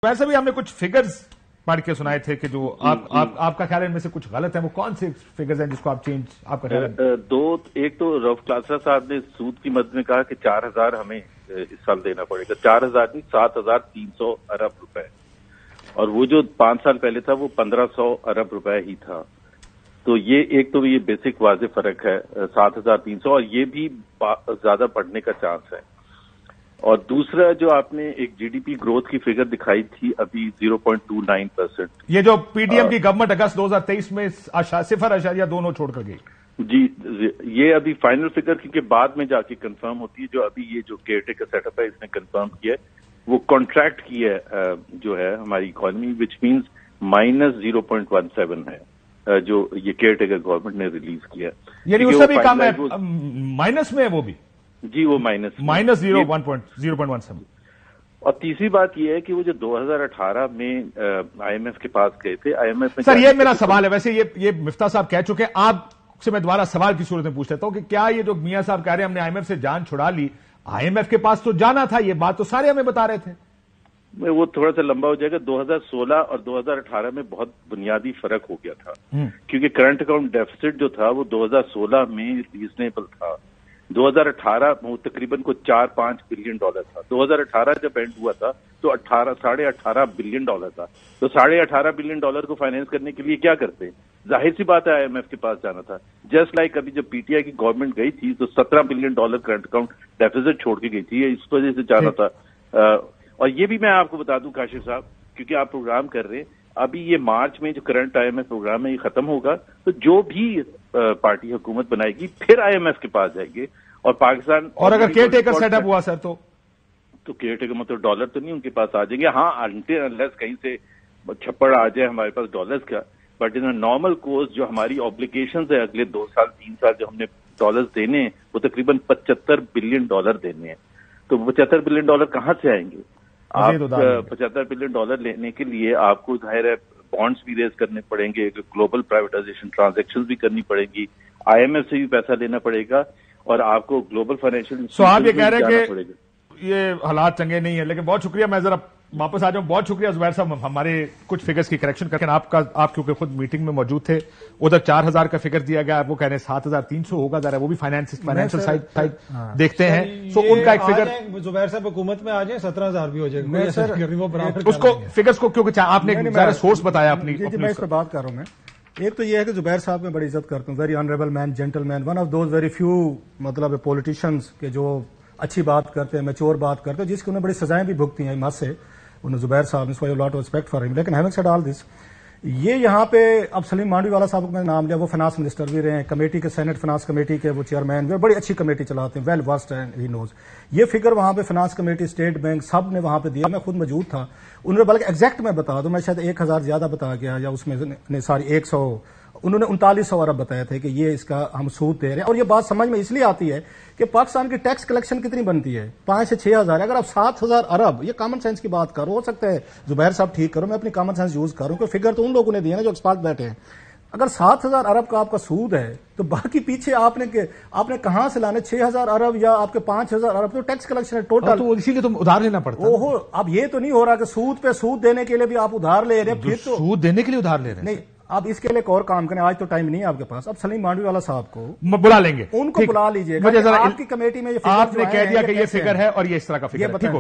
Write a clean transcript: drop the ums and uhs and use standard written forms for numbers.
वैसे भी हमने कुछ फिगर्स पढ़ के सुनाए थे कि जो आपका ख्याल है इनमें से कुछ गलत है, वो कौन से फिगर्स हैं जिसको आप चेंज आपका ख्याल है? एक तो रऊफ क्लासरा साहब ने सूद की मद में कहा कि 4,000 हमें इस साल देना पड़ेगा। 4,000 नहीं, 7,300 अरब रुपए, और वो जो 5 साल पहले था वो 1,500 अरब रुपए ही था। तो ये एक तो ये बेसिक वाज़ेह फर्क है 7,300, और ये भी ज्यादा बढ़ने का चांस है। और दूसरा जो आपने एक जीडीपी ग्रोथ की फिगर दिखाई थी अभी 0.29%, ये जो पीडीएम की गवर्नमेंट अगस्त 2023 में 0.2 छोड़कर गई जी, ये अभी फाइनल फिगर क्योंकि बाद में जाके कंफर्म होती है। जो अभी ये जो केयरटेकर सेटअप है इसने कंफर्म किया है, वो कॉन्ट्रैक्ट की है जो है हमारी इकोनॉमी, विच मीन्स -0.17 है जो ये केयरटेकर गवर्नमेंट ने रिलीज किया। यानी उससे भी कम है, माइनस में है वो भी जी, वो -0.17। और तीसरी बात यह है कि वो जो 2018 में आईएमएफ के पास गए थे, आईएमएफ में सर ये मेरा सवाल है, वैसे ये मिफ्ता साहब कह चुके हैं, आपसे मैं दोबारा सवाल की सूरत में पूछ लेता हूं कि क्या ये जो मियां साहब कह रहे हैं हमने आईएमएफ से जान छुड़ा ली, आईएमएफ के पास तो जाना था, ये बात तो सारे हमें बता रहे थे। वो थोड़ा सा लंबा हो जाएगा। 2016 और 2018 में बहुत बुनियादी फर्क हो गया था, क्योंकि करंट अकाउंट डेफिसिट जो था वो 2016 में रीजनेबल था। 2018 वो तकरीबन को $4-5 बिलियन था। 2018 जब एंड हुआ था तो 18.5 बिलियन था। तो $18.5 बिलियन को फाइनेंस करने के लिए क्या करते हैं? जाहिर सी बात है आईएमएफ के पास जाना था। जस्ट लाइक अभी जब पीटीआई की गवर्नमेंट गई थी तो $17 बिलियन करंट अकाउंट डेफिसिट छोड़ के गई थी, इस वजह से जाना था। और ये भी मैं आपको बता दूं काशिफ साहब, क्योंकि आप प्रोग्राम कर रहे हैं, अभी ये मार्च में जो करंट आईएमएफ प्रोग्राम है ये खत्म होगा, तो जो भी पार्टी हुकूमत बनाएगी फिर आईएमएफ के पास जाएंगे। और पाकिस्तान, और अगर केयर टेकर सेटअप हुआ सर तो केयर टेकर मतलब डॉलर तो नहीं उनके पास आ जाएंगे। हाँ, अनटिल अनलेस कहीं से छप्पड़ आ जाए हमारे पास डॉलर्स का, बट इन नॉर्मल कोर्स जो हमारी ऑब्लिगेशंस है अगले 2 साल 3 साल जो हमने डॉलर्स देने हैं वो तकरीबन $75 बिलियन देने हैं। तो $75 बिलियन कहाँ से आएंगे? आप $75 बिलियन लेने के लिए आपको जाहिर है बॉन्ड्स भी रेज करने पड़ेंगे, ग्लोबल प्राइवेटाइजेशन ट्रांजैक्शन भी करनी पड़ेगी, आईएमएफ से भी पैसा लेना पड़ेगा, और आपको ग्लोबल फाइनेंशियल। सो आप ये कह रहे हैं कि ये हालात चंगे नहीं है, लेकिन बहुत शुक्रिया, मैं जरा वापस आ जाऊं। बहुत शुक्रिया जुबैर साहब, हमारे कुछ फिगर्स की करेक्शन करके। आप क्योंकि खुद मीटिंग में मौजूद थे, उधर 4,000 का फिगर दिया गया, वो कह रहे हैं 7,300 होगा, जरा वो भी फाइनेंशियल साइड देखते हैं। सो उनका एक फिगर जुबैर साहब हुकूमत में आ जाए 17,000 भी हो जाएगा उसको फिगर्स को, क्योंकि आपने सोर्स बताया अपनी। मैं इस पर बात कर रहा हूं। मैं एक तो यह है कि जुबैर साहब में बड़ी इज्जत करता हूं, very honourable man, gentleman, one of those very few मतलब पॉलिटिशियंस के जो अच्छी बात करते हैं, मैच्योर बात करते हैं, जिसकी उन्हें बड़ी सजाएं भी भुगती हैं हिम्मत से, उन्हें जुबैर साहब ने lot of respect for him. लेकिन हैविंग सेड ऑल दिस, ये यहाँ पे अब सलीम मांडवीवाला साहब को मैंने नाम लिया, वो फाइनेंस मिनिस्टर भी रहे हैं, कमेटी के सेनेट फाइनेंस कमेटी के वो चेयरमैन भी, बड़ी अच्छी कमेटी चलाते हैं, well versed and he knows. ये फिगर वहां पे फाइनेंस कमेटी, स्टेट बैंक, सब ने वहां पे दिया, मैं खुद मौजूद था। उन्होंने बल्कि एग्जैक्ट मैं बता दूं, मैं शायद 1,000 ज्यादा बता गया, या उसमें सारी 100, उन्होंने 3900 अरब बताए थे कि ये इसका हम सूद दे रहे हैं। और ये बात समझ में इसलिए आती है कि पाकिस्तान की टैक्स कलेक्शन कितनी बनती है, 5 से 6,000। अगर आप 7,000 अरब, ये कॉमन सेंस की बात करो, हो सकता है जुबैर साहब ठीक करो, मैं अपनी कॉमन सेंस यूज करूं, कि फिगर तो उन लोगों ने दिया ना जो एक्सपर्ट बैठे हैं। अगर 7,000 अरब का आपका सूद है तो बाकी पीछे आपने कहां से लाने 6,000 अरब या आपके 5,000 अरब? तो टैक्स कलेक्शन है टोटल, तो इसीलिए तो उधार लेना पड़ता है। ओहो, अब ये तो नहीं हो रहा कि सूद पे सूद देने के लिए भी आप उधार ले रहे हैं, फिर तो सूद देने के लिए उधार ले रहे हैं। नहीं, अब इसके लिए एक और काम करें, आज तो टाइम नहीं है आपके पास, अब सलीम मांडवीवाला साहब को बुला लेंगे, उनको बुला लीजिएगा। आपकी कमेटी में आपने कह दिया कि ये फिगर है और ये इस तरह का फिगर है, ठीक हो।